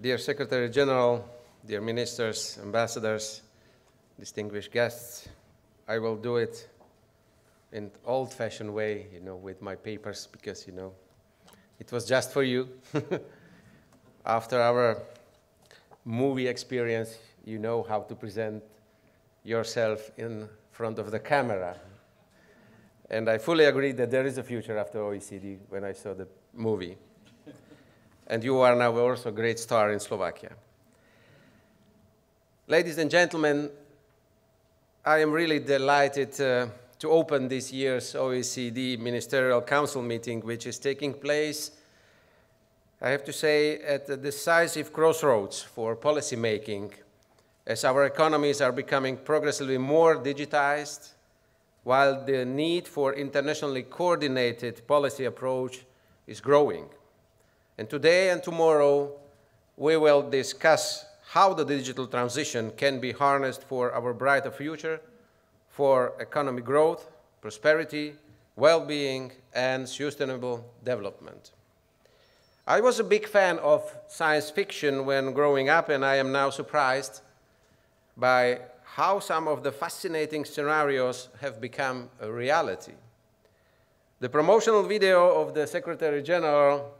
Dear Secretary General, dear ministers, ambassadors, distinguished guests, I will do it in old-fashioned way, with my papers, because, it was just for you. After our movie experience, you know how to present yourself in front of the camera. And I fully agree that there is a future after OECD when I saw the movie. And you are now also a great star in Slovakia. Ladies and gentlemen, I am really delighted to open this year's OECD Ministerial Council meeting, which is taking place, I have to say, at a decisive crossroads for policymaking, as our economies are becoming progressively more digitized, while the need for internationally coordinated policy approach is growing. And today and tomorrow, we will discuss how the digital transition can be harnessed for our brighter future, for economic growth, prosperity, well-being, and sustainable development. I was a big fan of science fiction when growing up, and I am now surprised by how some of the fascinating scenarios have become a reality. The promotional video of the Secretary General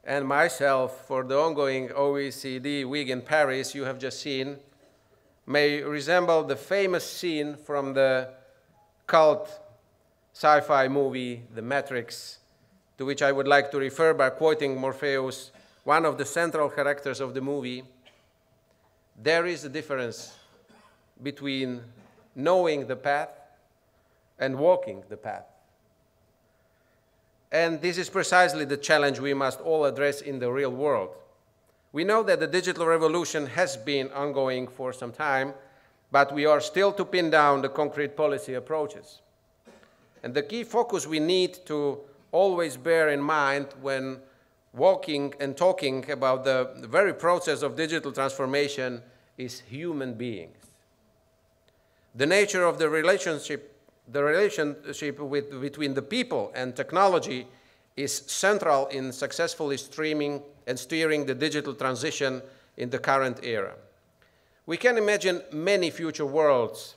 and myself for the ongoing OECD week in Paris you have just seen may resemble the famous scene from the cult sci-fi movie The Matrix, to which I would like to refer by quoting Morpheus, one of the central characters of the movie. There is a difference between knowing the path and walking the path. And this is precisely the challenge we must all address in the real world. We know that the digital revolution has been ongoing for some time, but we are still to pin down the concrete policy approaches. And the key focus we need to always bear in mind when walking and talking about the very process of digital transformation is human beings. The nature of the relationship between the people and technology is central in successfully streaming and steering the digital transition in the current era. We can imagine many future worlds,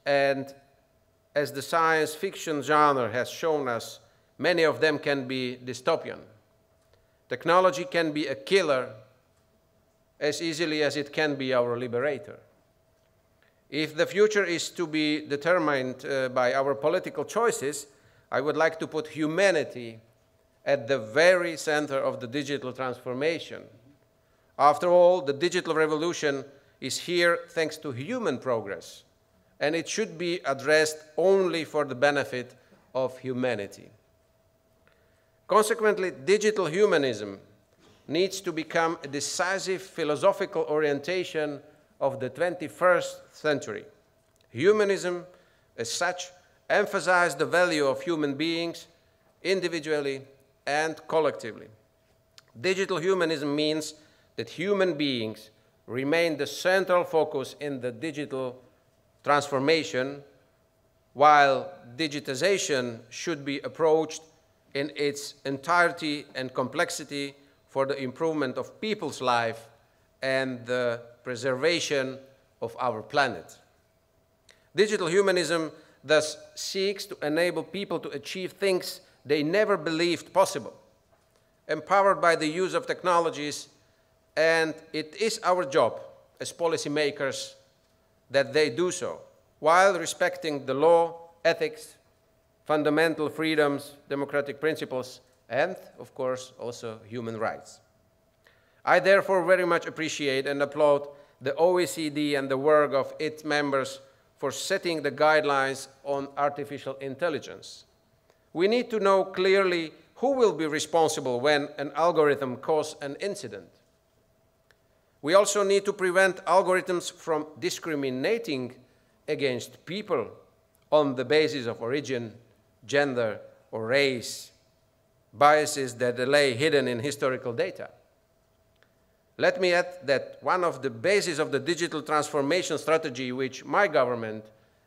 and as the science fiction genre has shown us, many of them can be dystopian. Technology can be a killer as easily as it can be our liberator. If the future is to be determined by our political choices, I would like to put humanity at the very center of the digital transformation. After all, the digital revolution is here thanks to human progress, and it should be addressed only for the benefit of humanity. Consequently, digital humanism needs to become a decisive philosophical orientation of the 21st century. Humanism, as such, emphasizes the value of human beings individually and collectively. Digital humanism means that human beings remain the central focus in the digital transformation, while digitization should be approached in its entirety and complexity for the improvement of people's life and the preservation of our planet. Digital humanism thus seeks to enable people to achieve things they never believed possible, empowered by the use of technologies, and it is our job as policymakers that they do so, while respecting the law, ethics, fundamental freedoms, democratic principles, and, of course, also human rights. I therefore very much appreciate and applaud the OECD and the work of its members for setting the guidelines on artificial intelligence. We need to know clearly who will be responsible when an algorithm causes an incident. We also need to prevent algorithms from discriminating against people on the basis of origin, gender, or race, biases that lay hidden in historical data. Let me add that one of the bases of the digital transformation strategy which my government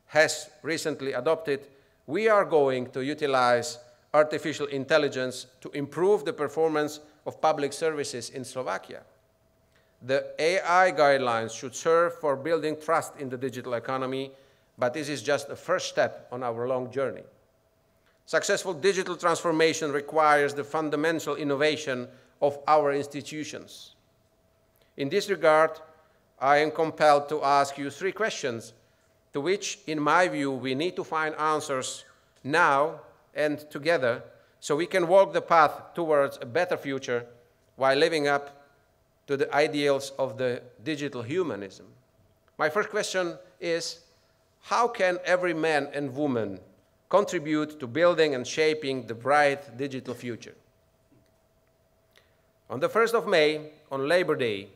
has recently adopted, we are going to utilize artificial intelligence to improve the performance of public services in Slovakia. The AI guidelines should serve for building trust in the digital economy, but this is just a first step on our long journey. Successful digital transformation requires the fundamental innovation of our institutions. In this regard, I am compelled to ask you 3 questions to which, in my view, we need to find answers now and together so we can walk the path towards a better future while living up to the ideals of the digital humanism. My first question is, how can every man and woman contribute to building and shaping the bright digital future? On the 1st of May, on Labor Day,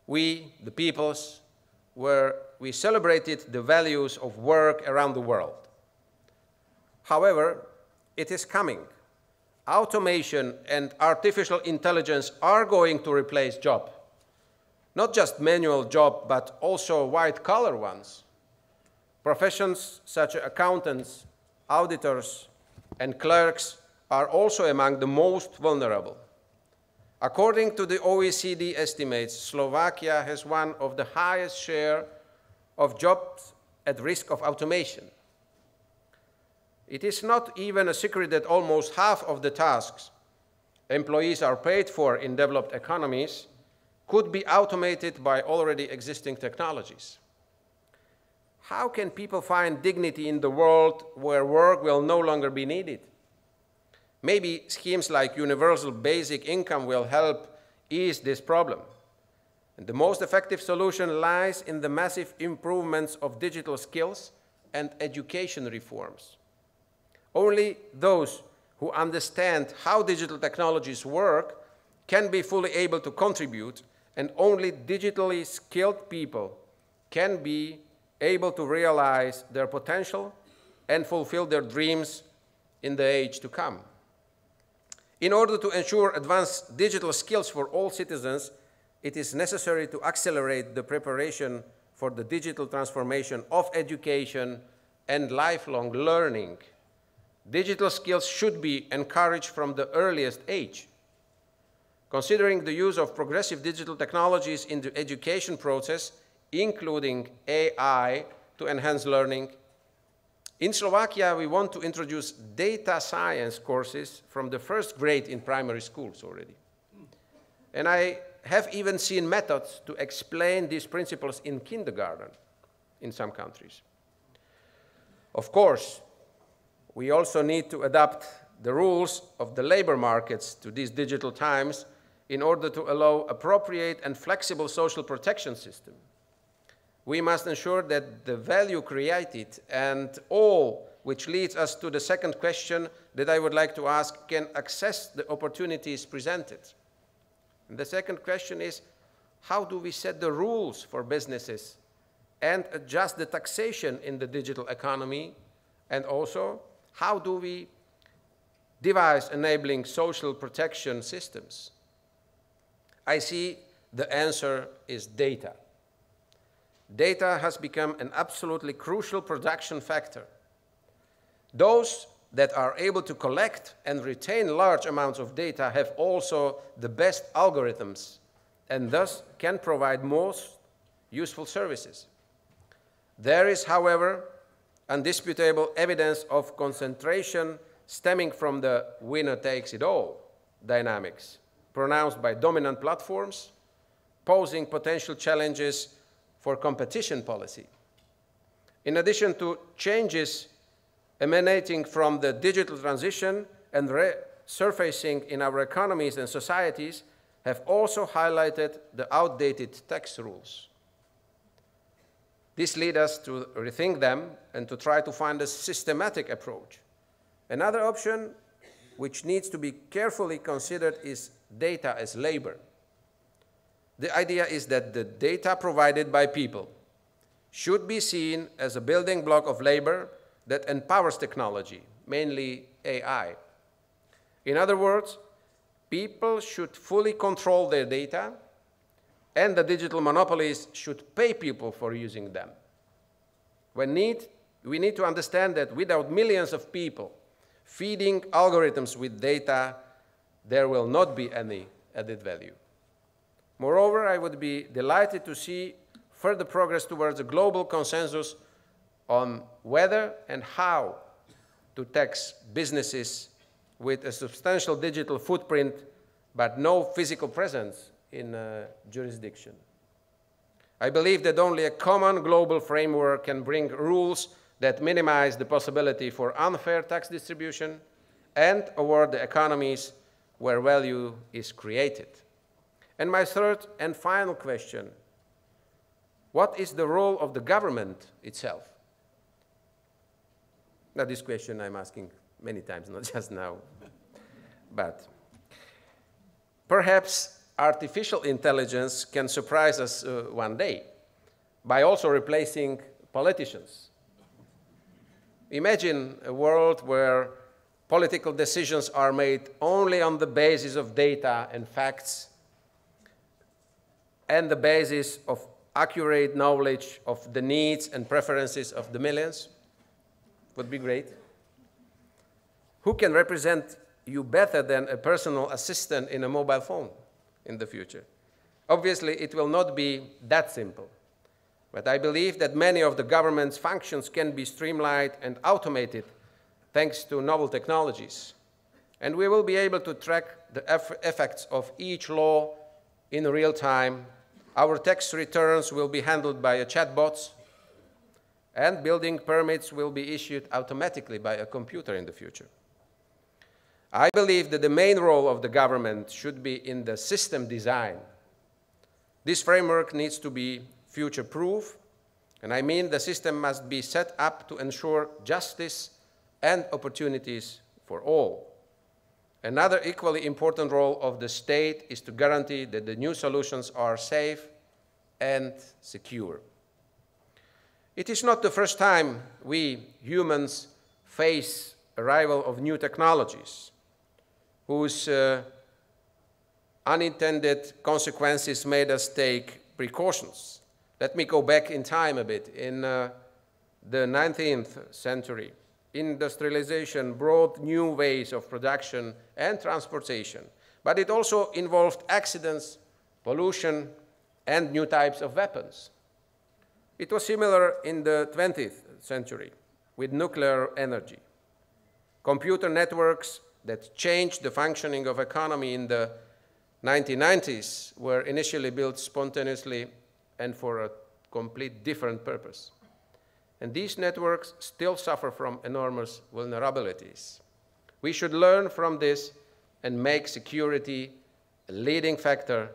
we, the peoples, we celebrated the values of work around the world. However, it is coming. Automation and artificial intelligence are going to replace jobs. Not just manual jobs, but also white-collar ones. Professions such as accountants, auditors, and clerks are also among the most vulnerable. According to the OECD estimates, Slovakia has one of the highest share of jobs at risk of automation. It is not even a secret that almost half of the tasks employees are paid for in developed economies could be automated by already existing technologies. How can people find dignity in the world where work will no longer be needed? Maybe schemes like universal basic income will help ease this problem. And the most effective solution lies in the massive improvements of digital skills and education reforms. Only those who understand how digital technologies work can be fully able to contribute, and only digitally skilled people can be able to realize their potential and fulfill their dreams in the age to come. In order to ensure advanced digital skills for all citizens, it is necessary to accelerate the preparation for the digital transformation of education and lifelong learning. Digital skills should be encouraged from the earliest age. Considering the use of progressive digital technologies in the education process, including AI, to enhance learning, in Slovakia, we want to introduce data science courses from the 1st grade in primary schools already. And I have even seen methods to explain these principles in kindergarten in some countries. Of course, we also need to adapt the rules of the labor markets to these digital times in order to allow appropriate and flexible social protection system. We must ensure that the value created and all, which leads us to the second question that I would like to ask, can access the opportunities presented. And the second question is, how do we set the rules for businesses and adjust the taxation in the digital economy? And also, how do we devise enabling social protection systems? I see the answer is data. Data has become an absolutely crucial production factor. Those that are able to collect and retain large amounts of data have also the best algorithms and thus can provide most useful services. There is, however, undisputable evidence of concentration stemming from the winner-takes-it-all dynamics pronounced by dominant platforms, posing potential challenges for competition policy. In addition to changes emanating from the digital transition and resurfacing in our economies and societies have also highlighted the outdated tax rules. This leads us to rethink them and to try to find a systematic approach. Another option which needs to be carefully considered is data as labor. The idea is that the data provided by people should be seen as a building block of labor that empowers technology, mainly AI. In other words, people should fully control their data, and the digital monopolies should pay people for using them. We need to understand that without millions of people feeding algorithms with data, there will not be any added value. Moreover, I would be delighted to see further progress towards a global consensus on whether and how to tax businesses with a substantial digital footprint but no physical presence in a jurisdiction. I believe that only a common global framework can bring rules that minimize the possibility for unfair tax distribution and award the economies where value is created. And my third and final question, what is the role of the government itself? Now, this question I'm asking many times, not just now. But perhaps artificial intelligence can surprise us one day by also replacing politicians. Imagine a world where political decisions are made only on the basis of data and facts and the basis of accurate knowledge of the needs and preferences of the millions. Would be great. Who can represent you better than a personal assistant in a mobile phone in the future? Obviously, it will not be that simple. But I believe that many of the government's functions can be streamlined and automated thanks to novel technologies. And we will be able to track the effects of each law in real time. Our tax returns will be handled by chatbots, and building permits will be issued automatically by a computer in the future. I believe that the main role of the government should be in the system design. This framework needs to be future-proof, and I mean the system must be set up to ensure justice and opportunities for all. Another equally important role of the state is to guarantee that the new solutions are safe and secure. It is not the first time we humans face arrival of new technologies whose unintended consequences made us take precautions. Let me go back in time a bit. In the 19th century, industrialization brought new ways of production and transportation, but it also involved accidents, pollution, and new types of weapons. It was similar in the 20th century with nuclear energy. Computer networks that changed the functioning of economy in the 1990s were initially built spontaneously and for a complete different purpose. And these networks still suffer from enormous vulnerabilities. We should learn from this and make security a leading factor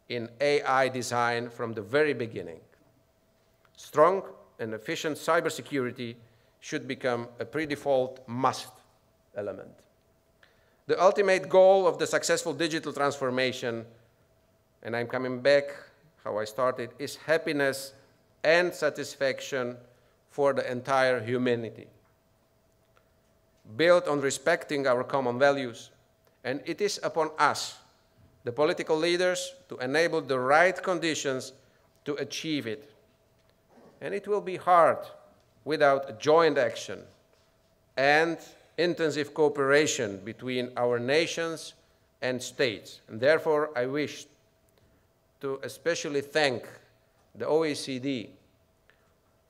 in AI design from the very beginning. Strong and efficient cybersecurity should become a pre-default must element. The ultimate goal of the successful digital transformation, and I'm coming back how I started, is happiness and satisfaction for the entire humanity, built on respecting our common values. And it is upon us, the political leaders, to enable the right conditions to achieve it. And it will be hard without joint action and intensive cooperation between our nations and states. And therefore, I wish to especially thank the OECD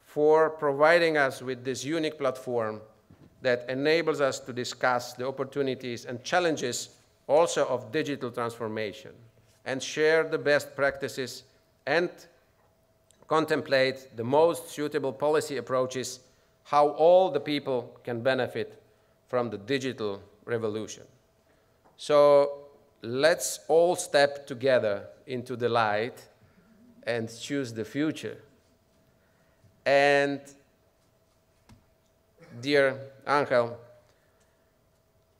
for providing us with this unique platform that enables us to discuss the opportunities and challenges also of digital transformation and share the best practices and contemplate the most suitable policy approaches, how all the people can benefit from the digital revolution. So let's all step together into the light and choose the future. And dear Angel,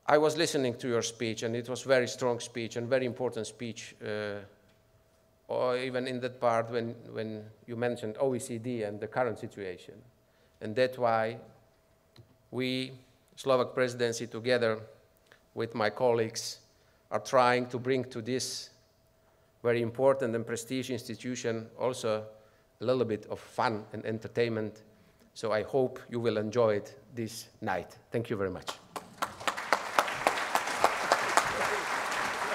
I was listening to your speech, and it was a very strong speech and very important speech, or even in that part when you mentioned OECD and the current situation. And that's why we, Slovak presidency, together with my colleagues, are trying to bring to this very important and prestigious institution also a little bit of fun and entertainment. So I hope you will enjoy it this night. Thank you very much.